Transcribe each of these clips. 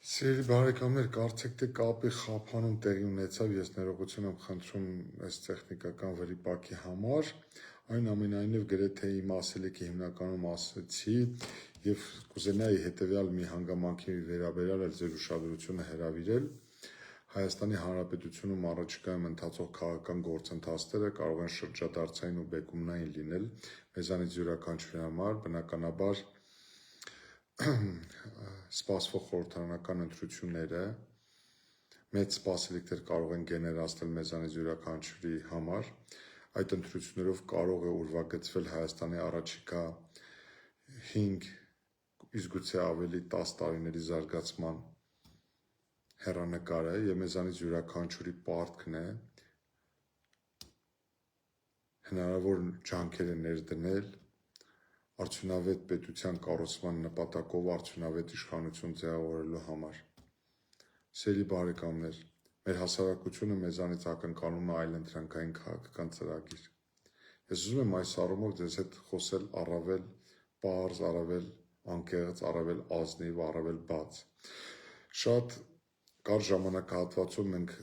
Սիրելի բարեկամներ, կարծեք թե կապի խափանում տեղի ունեցավ, ես ներողություն եմ խնդրում այս տեխնիկական վրիպակի համար, այնուամենայնիվ գրեթե իմ ասելիքի հիմնականում ասեցի եւ կուզենայի հետեւյալ մի հանգամանքի վերաբերյալ ձեր ուշադրությունը հրավիրել։ Հայաստանի Հանրապետությունում առաջիկայում ընթացող քաղաքական գործընթացները կարող են շրջադարձային ու բեկումնային լինել մեզանից յուրաքանչյուրի համար, բնականաբար սպասվող խորհրդարանական ընտրությունները մեծ սպասելիքներ կարող են գեներացնել մեզանից յուրաքանչյուրի համար, այդ ընտրություններով կարող է ուրվագծվել Հայաստանի առաջիկա 5, իսկ գուցե ավելի 10 տարիների զարգացման հեռանկարը եւ մեզանից յուրաքանչյուրի պարտքն է հնարավոր ջանքերը ներդնել արդյունավետ պետության կառուցման նպատակով արդյունավետ իշխանություն ձևավորելու համար։ Սիրելի բարեկամներ, մեր հասարակությունը մեզանից ակնկալում է այլընտրանքային քաղաքական ծրագիր։ Ես ուզում եմ այս առումով ձեզ հետ խոսել առավել պարզ, առավել անկեղծ, առավել ազնիվ, առավել բաց։ Շատ կարճ ժամանակահատվածում մենք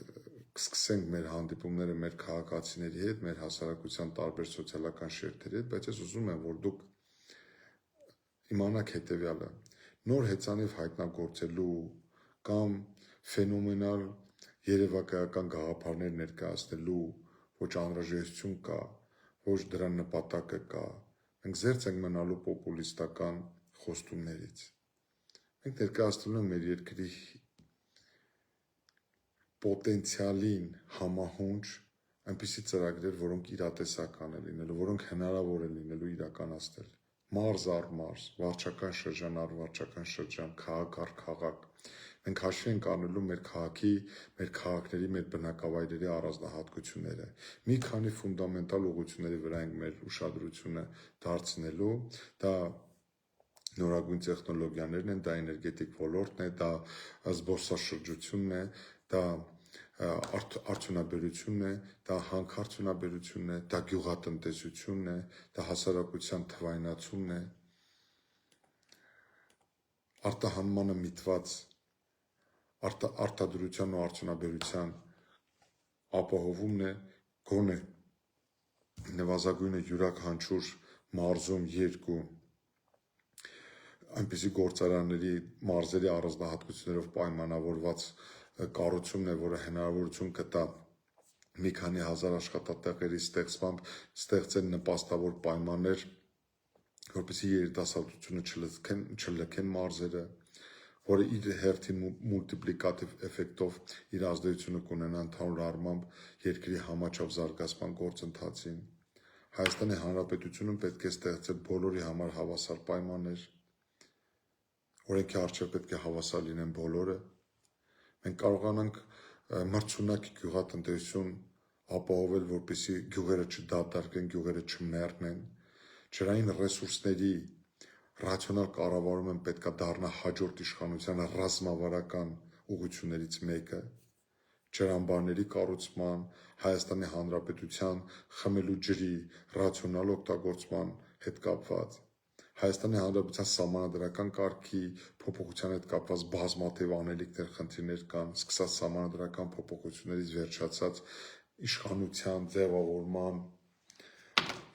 կսկսենք մեր հանդիպումները մեր քաղաքացիների հետ, մեր հասարակության տարբեր սոցիալական շերտերի հետ, բայց ես ուզում եմ, որ դուք իմանաք հետևյալը. նոր հեծանիվ հայտնագործելու կամ ֆենոմենալ երևակայական գաղափարներ ներկայացնելու ոչ անհրաժեշտություն կա, ոչ դրա նպատակը կա։ Մենք զերծ ենք մնալու պոպուլիստական խոստումներից։ Մենք ներկայացնում ենք մեր երկրի պոտենցիալին համահունչ այնպիսի ծրագրեր, որոնք իրատեսական են լինելու, որոնք հնարավոր են լինելու իրականացնել։ Մարզ առ մարզ, վարչական շրջան առ վարչական շրջան, քաղաք առ քաղաք։ Մենք հաշվի ենք առնելու մեր քաղաքի, մեր քաղաքների, մեր բնակավայրերի առանձնահատկությունները։ Մի քանի ֆունդամենտալ ուղղությունների վրա ենք մեր ուշադրությունը դարձնելու, դա նորագույն տեխնոլոգիաներն են, դա էներգետիկ ոլորտն է, դա զբոսաշրջությունն է, դա արդյունաբերությունն է, դա հանքարդյունաբերությունն է, դա գյուղատնտեսությունն է, դա հասարակության թվայնացումն է, արտահանմանը միտված արտադրության ու արդյունաբերության ապահովումն է, գոնե նվազագույնը յուրաքանչյուր մարզում 2 այնպիսի գործարանների մարզերի առանձնահատկություններով պայմանավորված կառուցումն է, որը հնարավորություն կտա մի քանի հազար աշխատատեղերի ստեղծմամբ ստեղծել նպաստավոր պայմաններ, որպեսզի երիտասարդությունը չլքեն մարզերը, որը իր հերթին մուլտիպլիկատիվ էֆեկտով իր ազդեցությունը կունենա ընդհանուր առմամբ երկրի համաչափ զարգացման գործընթացին։ Հայաստանի Հանրապետությունում պետք է ստեղծել բոլորի համար հավասար պայմաններ, օրենքի առջև պետք է հավասար լինեն բոլորը։ Մենք կարողանանք մրցունակ գյուղատնտեսություն ապահովել, որպեսզի գյուղերը չդատարկեն, գյուղերը չմեռնեն։ Ջրային ռեսուրսների ռացիոնալ կառավարումը պետք է դառնա հաջորդ իշխանության ռազմավարական ուղղություններից մեկը։ Ջրամբարների կառուցման, Հայաստանի Հանրապետության խմելու ջրի ռացիոնալ օգտագործման հետ կապված, Հայաստանի Հանրապետության սահմանադրական կարգի փոփոխության հետ կապված բազմաթիվ անելիքներ, խնդիրներ կան, սկսած սահմանադրական փոփոխություններից վերջացած իշխանության ձևավորման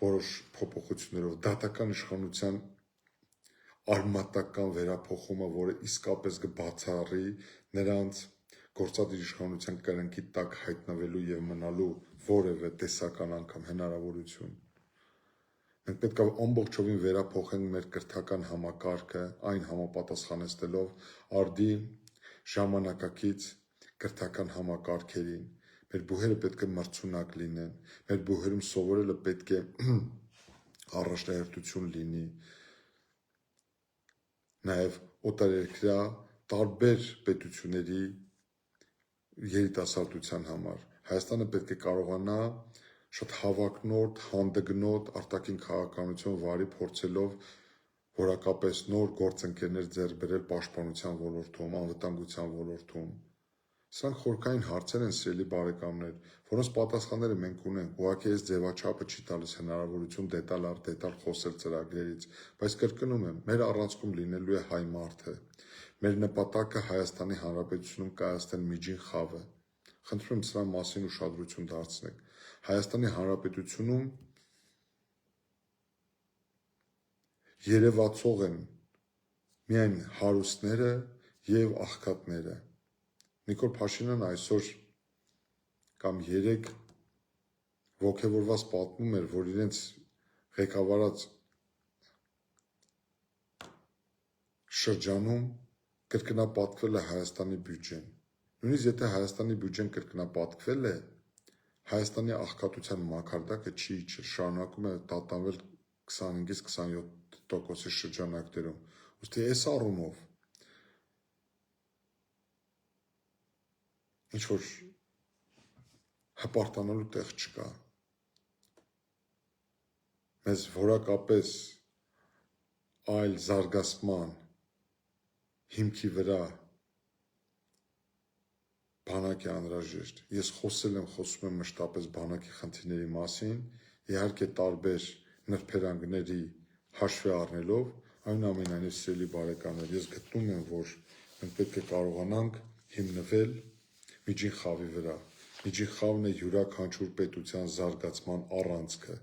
որոշ փոփոխություններով, դատական իշխանության արմատական վերափոխումը, որը իսկապես կբացառի նրանց գործադիր իշխանության կրնքի տակ հայտնվելու եւ մնալու որևէ տեսական անգամ հնարավորություն։ Մենք պետք է ամբողջովին վերափոխենք մեր կրթական համակարգը, այն համապատասխանեցնելով արդի ժամանակակից կրթական համակարգերին։ Մեր բուհերը պետք է մրցունակ լինեն, մեր բուհերում սովորելը պետք է առաջնահերթություն լինի, նաև օտարերկրյա տարբեր պետությունների երիտասարդության համար։ Հայաստանը պետք է կարողանա շատ հավակնոտ, հանդգնոտ արտաքին քաղաքականություն վարի, փորձելով որակապես նոր գործընկերներ ձեռք բերել պաշտպանության ոլորտում, անվտանգության ոլորտում։ Սրանք խորքային հարցեր են, սիրելի բարեկամներ, որոնց պատասխանները մենք ունենք։ Ուղղակի այս ձևաչափը չի տալիս հնարավորություն դետալ առ դետալ խոսել ծրագրերից, բայց կրկնում եմ, մեր առանցքում լինելու է հայ մարդը։ Մեր նպատակը Հայաստանի Հանրապետությունում կայացնել միջին խավը։ Խնդրում եմ սրա մասին ուշադրություն դարձնեք։ Հայաստանի Հանրապետությունում երևացող են միայն հարուստները եւ աղքատները։ Նիկոլ Փաշինյանը այսօր կամ երեկ ոգևորված պատմում էր, որ իրենց ղեկավարած շրջանում կրկնապատկվել է Հայաստանի բյուջեն։ Նույնիսկ եթե Հայաստանի բյուջեն կրկնապատկվել է, Հայաստանի աղքատության մակարդակը չի իջել, շարունակում է տատանվել 25-ից 27%-ի շրջանակներում։ Ուստի այս առումով ինչ որ հպարտանալու տեղ չկա։ Մեզ որակապես այլ զարգացման հիմքի վրա բանակ է անհրաժեշտ։ Ես խոսում եմ մշտապես բանակի խնդիրների մասին, իհարկե տարբեր նրբերանգների հաշվի առնելով, այնուամենայնիվ սիրելի բարեկամներ, ես գտնում եմ, որ մենք պետք է կարողանանք հիմնվել միջին խավի վրա։ Միջին խավն է յուրաքանչյուր պետության զարգացման առանցքը։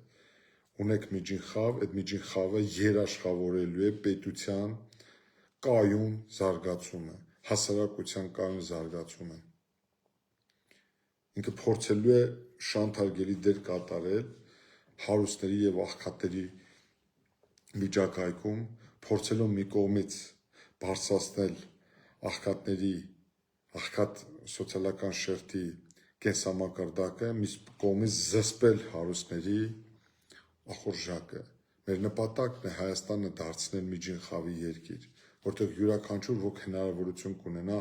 Ունեք միջին խավ, այդ միջին խավը երաշխավորելու է պետության կայուն զարգացումը, հասարակության կայուն զարգացումը։ Ինքը փորձելու է շանթարգելի դեր կատարել հարուստների եւ աղքատների միջակայքում, փորձելով մի կողմից բարձրացնել աղքատ սոցիալական շերտի կենսամակարդակը, մյուս կողմից զսպել հարուստների ախորժակը։ Մեր նպատակն է Հայաստանը դարձնել միջին խավի երկիր, որտեղ յուրաքանչյուր ոք հնարավորություն կունենա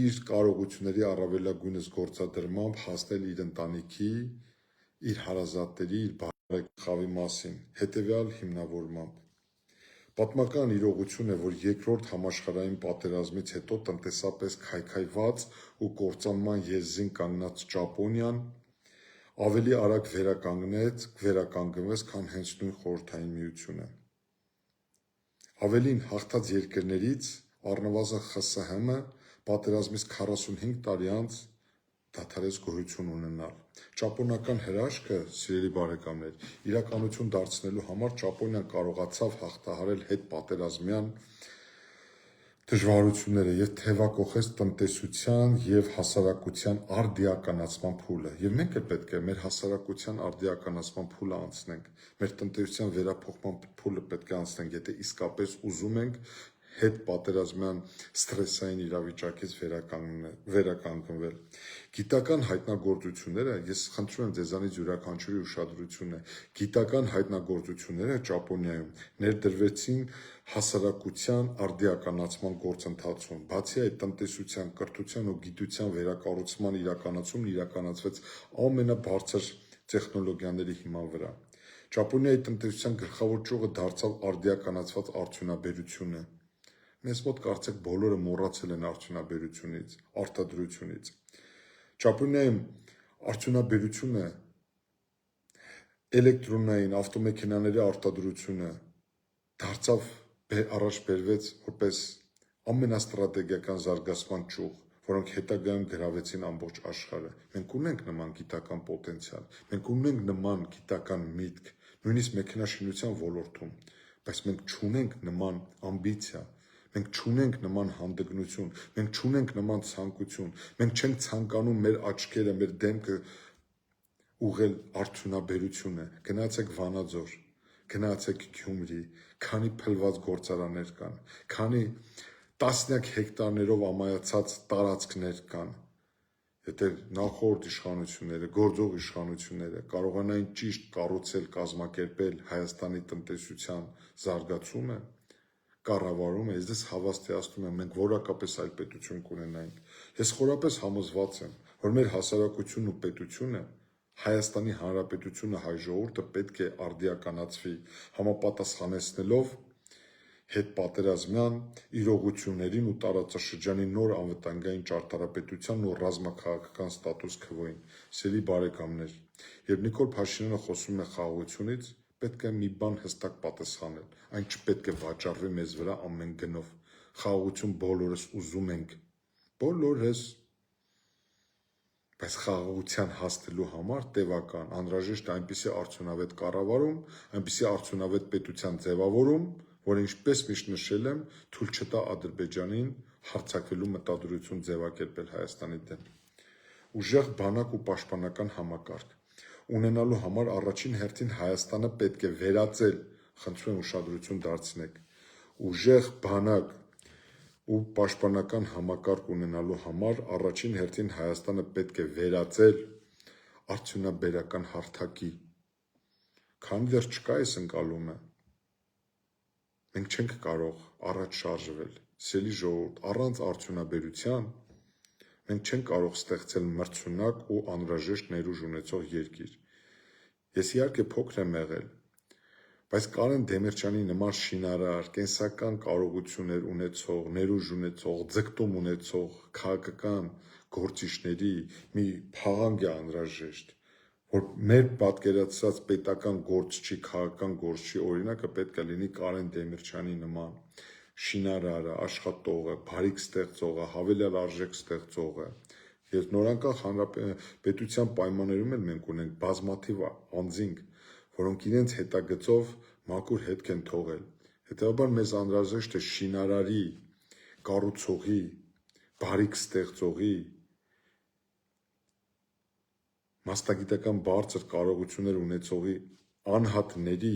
իր կարողությունների առավելագույնս գործադրմամբ հասնել իր ընտանիքի, իր հարազատների, իր բարեկամների խավի մասին, հետևյալ հիմնավորմամբ։ Պատմական իրողություն է, որ երկրորդ համաշխարհային պատերազմից հետո տնտեսապես քայքայված ու կործանման եզրին կանգնած Ճապոնիան ավելի արագ վերականգնվեց, քան հենց նույն Խորհրդային Միությունը։ Ավելին, հաղթած երկրներից առնվազն ԽՍՀՄ պատերազմից 45 տարի անց դադարեց գոյություն ունենալ։ Ճապոնական հրաշքը, սիրելի բարեկամներ, իրականություն դարձնելու համար Ճապոնիան կարողացավ հաղթահարել հետպատերազմյան դժվարությունները եւ թեւակոխեց տնտեսության եւ հասարակության արդիականացման փուլը։ Եվ մենք էլ պետք է մեր հասարակության արդիականացման փուլը անցնենք, մեր տնտեսության վերափոխման փուլը պետք է անցնենք, եթե իսկապես ուզում ենք հետպատերազմյան սթրեսային իրավիճակից վերականգնվել։ Գիտական հայտնագործությունները, ես խնդրում եմ ձեզանից յուրաքանչյուրի ուշադրությունը, գիտական հայտնագործությունները Ճապոնիայում ներդրվեցին հասարակության արդիականացման գործընթացում։ Բացի այդ, տնտեսության, կրթության ու գիտության վերակառուցման իրականացումն իրականացվեց ամենաբարձր տեխնոլոգիաների հիման վրա։ Ճապոնիայի տնտեսության գլխավոր ճյուղը դարձավ արդիականացված արդյունաբերությունը։ Մեզ մոտ կարծեք բոլորը մոռացել են արդյունաբերությունից, արտադրությունից։ Ճապոնիայում արդյունաբերությունը, էլեկտրոնային ավտոմեքենաների արտադրությունը դարձավ առաջ բերվեց որպես ամենաստրատեգիական զարգացման ճյուղ, որոնք հետագայում գրավեցին ամբողջ աշխարհը։ Մենք ունենք նման գիտական պոտենցիալ, մենք ունենք նման գիտական միտք, նույնիսկ մեքենաշինության ոլորտում, բայց մենք չունենք նման ամբիցիա, մենք չունենք նման հանդգնություն, մենք չունենք նման ցանկություն, մենք չենք ցանկանում մեր աչքերը, մեր դեմքը ուղղել արդյունաբերությունը։ Գնացեք Վանաձոր, գնացեք Գյումրի, քանի փլված գործարաններ կան, քանի տասնյակ հեկտարներով ամայացած տարածքներ կան։ Եթե նախորդ իշխանությունները, գործող իշխանությունները կարողանային ճիշտ կառուցել, կազմակերպել Հայաստանի տնտեսության զարգացումը, կառավարումը, ես ձեզ հավաստիացնում եմ, մենք որակապես այլ պետություն կունենայինք։ Ես խորապես համոզված եմ, որ մեր հասարակությունն ու պետությունը, Հայաստանի Հանրապետությունը, հայ ժողովուրդը պետք է արդիականացվի, համապատասխանեցնելով հետպատերազմյան իրողություններին ու տարածաշրջանի նոր անվտանգային ճարտարապետությանն ու ռազմաքաղաքական ստատուս քվոին։ Սիրելի բարեկամներ, երբ Նիկոլ Փաշինյանը խոսում է խաղաղությունից, պետք է մի բան հստակ պատասխանել, այն չպետք է վաճառվի մեզ վրա ամեն գնով։ խաղաղություն բոլորս ուզում ենք, բոլորս, բայց խաղաղության հասնելու համար տևական, անհրաժեշտ է այնպիսի արդյունավետ կառավարում, այնպիսի արդյունավետ պետության ձևավորում, որը ինչպես միշտ նշել եմ, թույլ չտա Ադրբեջանին հարձակվելու մտադրություն ձևակերպել Հայաստանի դեմ։ Ուժեղ բանակ ու պաշտպանական համակարգ ունենալու համար առաջին հերթին Հայաստանը պետք է վերածել, խնդրում եմ ուշադրություն դարձնեք, ուժեղ բանակ ու պաշտպանական համակարգ ունենալու համար առաջին հերթին Հայաստանը պետք է վերածել արդյունաբերական հարթակի, քանի դեռ չկա այս ընկալումը, մենք չենք կարող առաջ շարժվել, սիրելի ժողովուրդ, առանց արդյունաբերության մենք չենք կարող ստեղծել մրցունակ ու անհրաժեշտ ներուժ ունեցող երկիր։ Ես իհարկե փոքր եմ եղել, բայց Կարեն Դեմիրճյանի նման շինարար, կենսական կարողություններ ունեցող, ներուժ ունեցող, ձգտում ունեցող քաղաքական գործիչների մի փաղանգ է անհրաժեշտ, որ մեր պատկերացրած պետական գործչի, քաղաքական գործչի օրինակը պետք է լինի Կարեն Դեմիրճյանի նման շինարարը, աշխատողը, բարիք ստեղծողը, հավելյալ արժեք ստեղծողը։ Եվ նորանկախ պետության պայմաններում էլ մենք ունենք բազմաթիվ անձինք, որոնք իրենց հետագծով մաքուր հետք են թողել։ Հետևաբար մեզ անհրաժեշտ է շինարարի, կառուցողի, բարիք ստեղծողի, մասնագիտական բարձր կարողություններ ունեցողի անհատների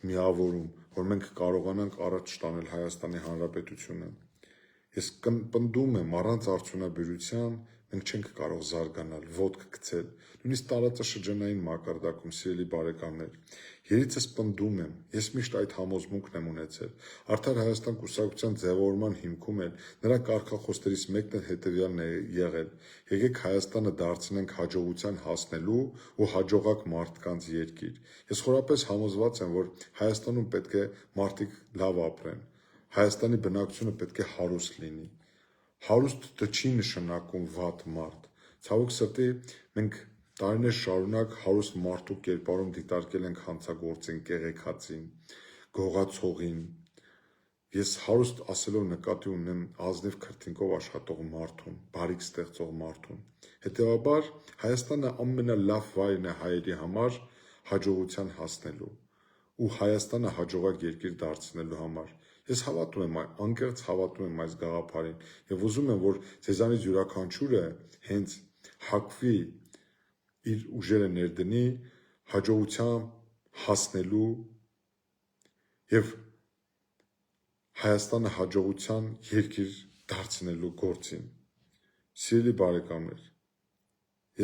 միավորում, որ մենք կարողանանք առաջ տանել Հայաստանի Հանրապետությունը։ Ես պնդում եմ, առանց արդյունաբերության մենք չենք կարող զարգանալ, ոտք գցել, նույնիսկ տարածաշրջանային մակարդակում, սիրելի բարեկամներ։ Երիցս պնդում եմ, ես միշտ այդ համոզմունքն եմ ունեցել։ Արդար Հայաստան կուսակցության ձևավորման հիմքում էլ նրա կարգախոսներից մեկն էլ հետևյալն է եղել. եկեք Հայաստանը դարձնենք հաջողության հասնելու ու հաջողակ մարդկանց երկիր։ Ես խորապես համոզված եմ, որ Հայաստանում պետք է մարդիկ լավ ապրեն։ Հայաստանի բնակչությունը պետք է հարուստ լինի։ Հարուստ չի նշանակում վատ մարդ։ Ցավոք սրտի մենք տարիներ շարունակ հարուստ մարդու կերպարում դիտարկել ենք հանցագործին, կեղեքածին, գողացողին։ Ես հարուստ ասելով նկատի ունեմ ազնիվ քրթինքով աշխատող մարդուն, բարիք ստեղծող մարդուն։ Հետևաբար Հայաստանը ամենալավ վայրն է հայերի համար հաջողության հասնելու ու Հայաստանը հաջողակ երկիր դարձնելու համար։ Ես հավատում եմ, անկեղծ հավատում եմ այս գաղափարին եւ ուզում եմ, որ ձեզանից յուրաքանչյուրը հենց հակվի իր ուժերը ներդնի հաջողության հասնելու եւ Հայաստանը հաջողության երկիր դարձնելու գործին։ Սիրելի բարեկամներ,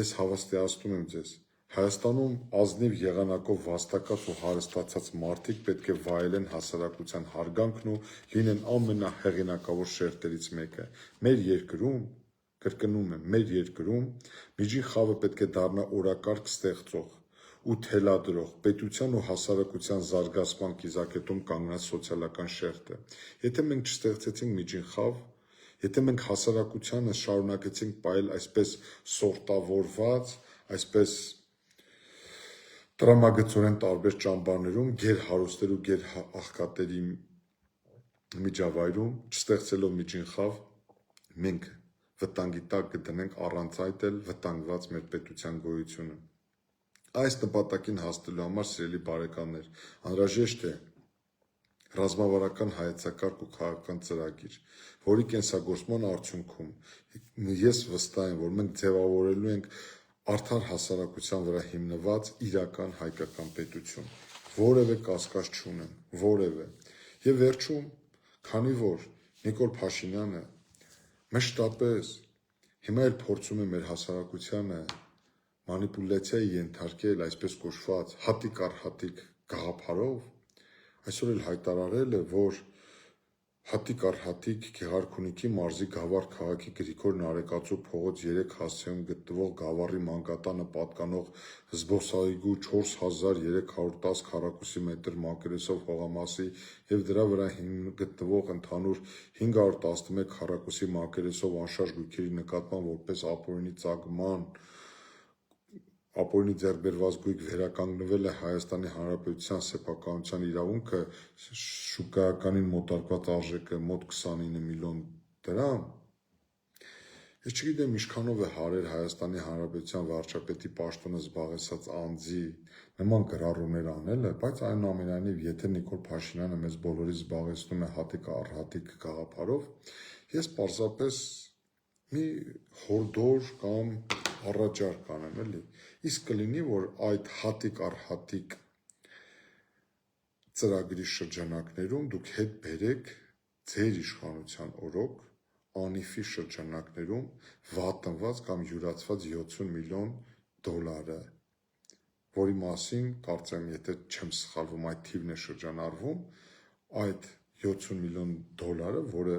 ես հավաստիացնում եմ ձեզ, Հայաստանում ազնիվ եղանակով վաստակած ու հարստացած մարդիկ պետք է վայելեն հասարակության հարգանքն ու լինեն ամենահեղինակավոր շերտերից մեկը։ Մեր երկրում, կրկնում եմ, մեր երկրում միջին խավը պետք է դառնա օրակարգ ստեղծող ու թելադրող պետության ու հասարակության զարգացման կիզակետում կանգնած սոցիալական շերտը։ Եթե մենք չստեղծեցինք միջին խավ, եթե մենք հասարակությանը շարունակեցինք պայել այսպես սորտավորված, այսպես տրամագծորեն տարբեր ճամբարներում, գերհարուստեր ու գերաղքատերի միջավայրում, չստեղծելով միջին խավ, մենք վտանգի տակ կդնենք առանց այդ էլ վտանգված մեր պետության գոյությունը։ Այս նպատակին հասնելու համար, սիրելի բարեկամներ, անհրաժեշտ է ռազմավարական հայեցակարգ ու քաղաքական ծրագիր, որի կենսագործման արդյունքում ես վստահ եմ, որ մենք ձևավորելու ենք արդար հասարակության վրա հիմնված իրական հայկական պետություն, որևէ կասկած չունեմ, որևէ։ Եվ վերջում, քանի որ Նիկոլ Փաշինյանը մշտապես հիմա էլ փորձում է մեր հասարակությանը մանիպուլյացիայի ենթարկել այսպես կոչված հատիկ առ հատիկ գաղափարով, այսօր էլ հայտարարել է, որ հատիկ առ հատիկ Գեղարքունիքի մարզի Գավառ քաղաքի Գրիգոր Նարեկացու փողոց 3 հասցեում գտնվող Գավառի մանկատանը պատկանող զբոսայգու 4310 քառակուսի մետր մակերեսով հողամասի եւ դրա վրա գտնվող ընդհանուր 511 քառակուսի մակերեսով անշարժ գույքերի նկատմամբ որպես ապօրինի ծագման ապօրինի ձեռքբերված գույք վերականգնվել է Հայաստանի Հանրապետության սեփականության իրավունքը շուկայականին մոտարկված արժեքը մոտ 29 միլիոն դրամ։ Ես չգիտեմ ինչքանով է հարեր Հայաստանի Հանրապետության վարչապետի պաշտոնը զբաղեցած անձի նման գրառումներ անելը, բայց այնուամենայնիվ, եթե Նիկոլ Փաշինյանը մեզ բոլորիս զբաղեցնում է հատիկ առ հատիկ գաղափարով, ես պարզապես մի հորդոր կամ առաջարկ կանեմ, էլի։ Իսկ կլինի, որ այդ հատիկ առ հատիկ ծրագրի շրջանակներում դուք հետ բերեք ձեր իշխանության օրոք անիֆի շրջանակներում վատնված կամ յուրացված 70 միլիոն դոլարը, որի մասին կարծեմ, եթե չեմ սխալվում, այդ թիվն է շրջանառվում, այդ 70 միլիոն դոլարը, որը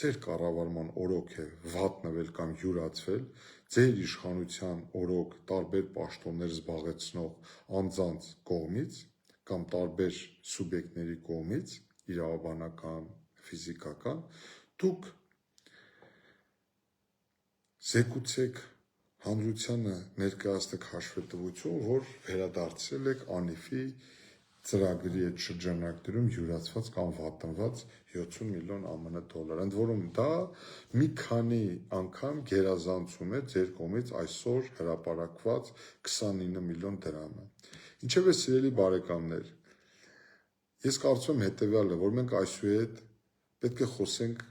ձեր կառավարման օրոք է վատնվել կամ յուրացվել, ձեր իշխանության օրոք տարբեր պաշտոններ զբաղեցնող անձանց կողմից կամ տարբեր սուբյեկտների կողմից, իրավաբանական, ֆիզիկական, դուք զեկուցեք հանրությանը ներկայացնեք հաշվետվություն, որ վերադարձել եք անիֆի ծրագրի այդ շրջանակներում յուրացված կամ վատնված 70 միլիոն ԱՄՆ դոլար։ Ընդ որում դա մի քանի անգամ գերազանցում է ձեր կողմից այսօր հրապարակված 29 միլիոն դրամը։ Ինչևէ, սիրելի բարեկամներ, ես կարծում եմ հետևյալը, որ մենք այսուհետ պետք է խոսենք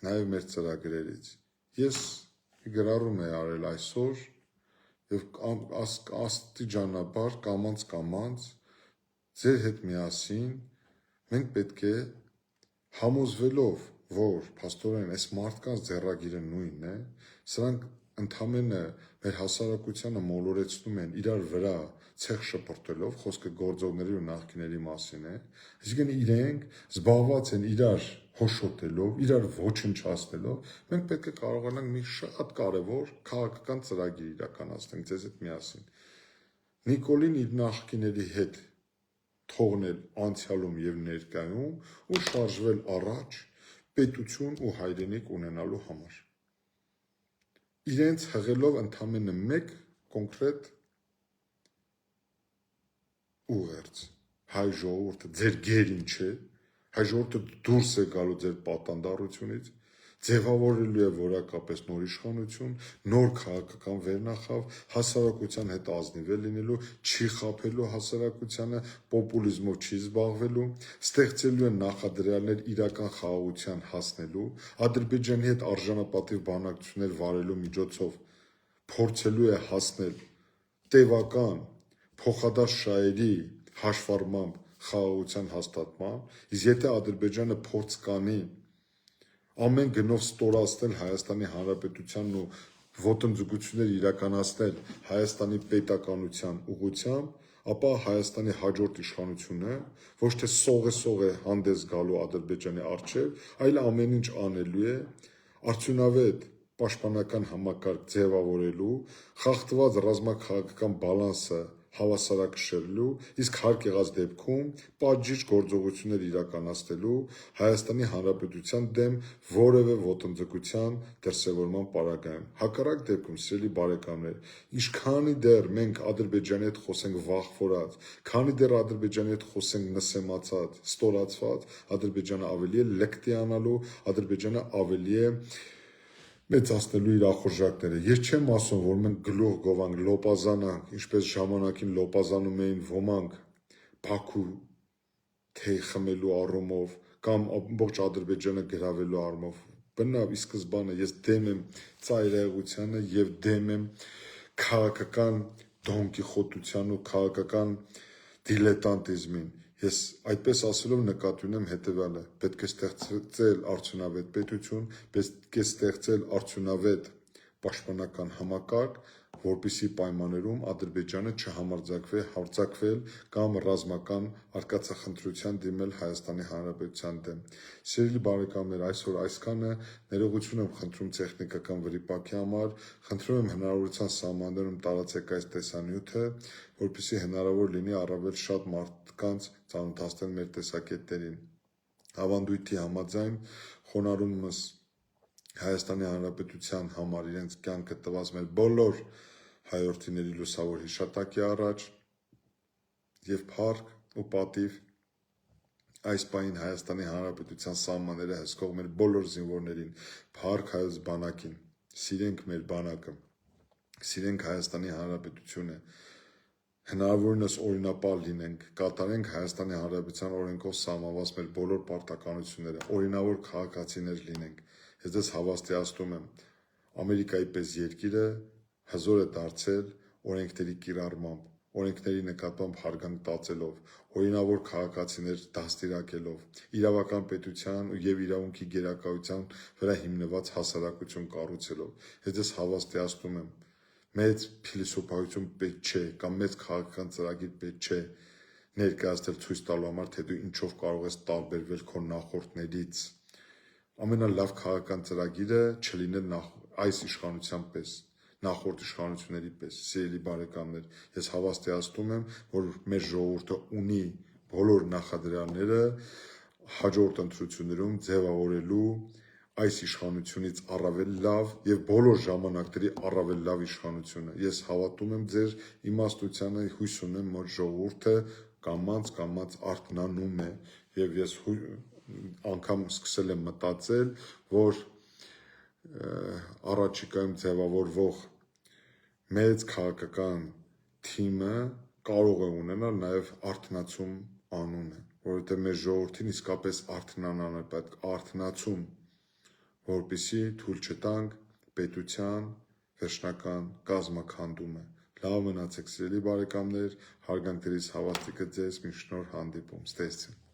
նաև մեր ծրագրերից։ Ես գրառում եմ արել այսօր եւ աստիճանաբար կամաց ձեր հետ միասին մենք պետք է համոզվելով, որ փաստորեն այս մարդկանց ձեռագիրը նույնն է, սրանք ընդամենը մեր հասարակությանը մոլորեցնում են իրար վրա ցեխ շպրտելով, խոսքը գործողների ու նախկիների մասին է, այսինքն իրենք զբաղված են իրար հոշոտելով, իրար ոչնչացնելով, մենք պետք է կարողանանք մի շատ կարևոր քաղաքական ծրագիր իրականացնենք ձեզ հետ միասին։ Նիկոլին իր նախկիների հետ թողնել անցյալում եւ ներկայում ու շարժվել առաջ պետություն ու հայրենիք ունենալու համար։ Իրենց հղելով ընդամենը մեկ կոնկրետ ուղերձ։ Հայ ժողովուրդը ձեր գերին չէ, հայ ժողովուրդը դուրս է գալու ձեր պատանդառությունից, ձևավորելու է որակապես նոր իշխանություն, նոր քաղաքական վերնախավ, հասարակության հետ ազնիվ է լինելու, չի խաբելու հասարակությանը, պոպուլիզմով չի զբաղվելու, ստեղծելու է նախադրյալներ իրական խաղաղության հասնելու, Ադրբեջանի հետ արժանապատիվ բանակցություններ վարելու միջոցով փորձելու է հասնել տևական փոխադարձ շահերի հաշվառմամբ խաղաղության հաստատման, իսկ եթե Ադրբեջանը փորձ կանի ամեն գնով ստորացնել Հայաստանի Հանրապետությանն ու ոտնձգություններ իրականացնել Հայաստանի պետականության ուղղությամբ, ապա Հայաստանի հաջորդ իշխանությունը ոչ թե սող է հանդես գալու Ադրբեջանի առջև, այլ ամեն ինչ անելու է արդյունավետ պաշտպանական համակարգ ձևավորելու, խախտված ռազմաքաղաքական բալանսը հավասարակշռելու, իսկ հարկ եղած դեպքում պատժիչ գործողություններ իրականացնելու Հայաստանի Հանրապետության դեմ որևէ ոտնձգության դրսևորման պարագայում։ Հակառակ դեպքում, սիրելի բարեկամներ, ինչքանի դեռ մենք Ադրբեջանի հետ խոսենք վախվորած, քանի դեռ Ադրբեջանի հետ խոսենք նսեմացած, ստորացված, Ադրբեջանը ավելի է լկտի անալու, Ադրբեջանը ավելի է մեծացնելու իր ախորժակները։ Ես չեմ ասում, որ մենք գլուխ գովանք, լոպազանանք, ինչպես ժամանակին լոպազանում էին ոմանք Բաքու թեյ խմելու առումով կամ ամբողջ Ադրբեջանը գրավելու առումով։ Բնավ, ի սկզբանե ես դեմ եմ ծայրահեղությանը եւ դեմ եմ քաղաքական դոնկիխոտության ու քաղաքական դիլետանտիզմին։ Ես այդպես ասելով նկատի ունեմ հետևյալը. պետք է ստեղծել արդյունավետ պետություն, պետք է ստեղծել արդյունավետ պաշտպանական համակարգ, որպիսի պայմաններում Ադրբեջանը չհամարձակվել կամ ռազմական արկածախնդրության դիմել Հայաստանի Հանրապետության դեմ։ Սիրելի բարեկամներ, այսօր այսքանը, ներողություն եմ խնդրում տեխնիկական վրիպակի համար, խնդրում եմ հնարավորության սահմաններում տարածեք այս տեսանյութը, որպեսզի հնարավոր լինի առավել շատ մարդկանց ծանոթացնել մեր տեսակետներին։ Ավանդույթի համաձայն խոնարհումս Հայաստանի Հանրապետության համար իրենց կյանքը տված մեր բոլոր հայորդիների լուսավոր հիշատակի առաջ և փառք ու պատիվ այս պահին Հայաստանի Հանրապետության սահմանները հսկող մեր բոլոր զինվորներին, փառք հայոց բանակին, սիրենք մեր բանակը, սիրենք Հայաստանի Հանրապետությունը, հնարավորինս օրինապար լինենք, կատարենք Հայաստանի Հանրապետության օրենքով սահմանված մեր բոլոր պարտականությունները, օրինավոր քաղաքացիներ լինենք։ Ես ձեզ հավաստիացնում եմ, Ամերիկայի պես երկիրը հզոր է դարձել օրենքների կիրառմամբ, օրենքների նկատմամբ հարգանք տածելով, օրինավոր քաղաքացիներ դաստիարակելով, իրավական պետության և իրավունքի գերակայության վրա հիմնված հասարակություն կառուցելով։ Ես ձեզ հավաստիացնում եմ, մեծ փիլիսոփայություն պետք չէ կամ մեծ քաղաքական ծրագիր պետք չէ ներկայացնել ցույց տալու համար, թե դու ինչով կարող ես տարբերվել քո նախորդներից։ Ամենալավ քաղաքական ծրագիրը չլինել այս իշխանության պես, նախորդ իշխանությունների պես, սիրելի բարեկամներ, ես հավաստիացնում եմ, որ մեր ժողովուրդը ունի բոլոր նախադրյալները հաջորդ ընտրություններում ձևավորելու այս իշխանությունից առավել լավ և բոլոր ժամանակների առավել լավ իշխանությունը։ Ես հավատում եմ ձեր իմաստությանը, հույս ունեմ, որ ժողովուրդը կամաց արթնանում է և ես անգամ սկսել եմ մտածել, որ առաջիկայում ձևավորվող մեծ քաղաքական թիմը կարող է ունենալ նաև արթնացում անունը, որովհետև մեր ժողովրդին իսկապես արթնանալն է պետք, արթնացում, որպեսզի թույլ չտանք պետության վերջնական կազմաքանդումը։ Լավ մնացեք, սիրելի բարեկամներ, հարգանքներիս հավաստիքը ձեզ, մինչ նոր հանդիպում, ստեսին։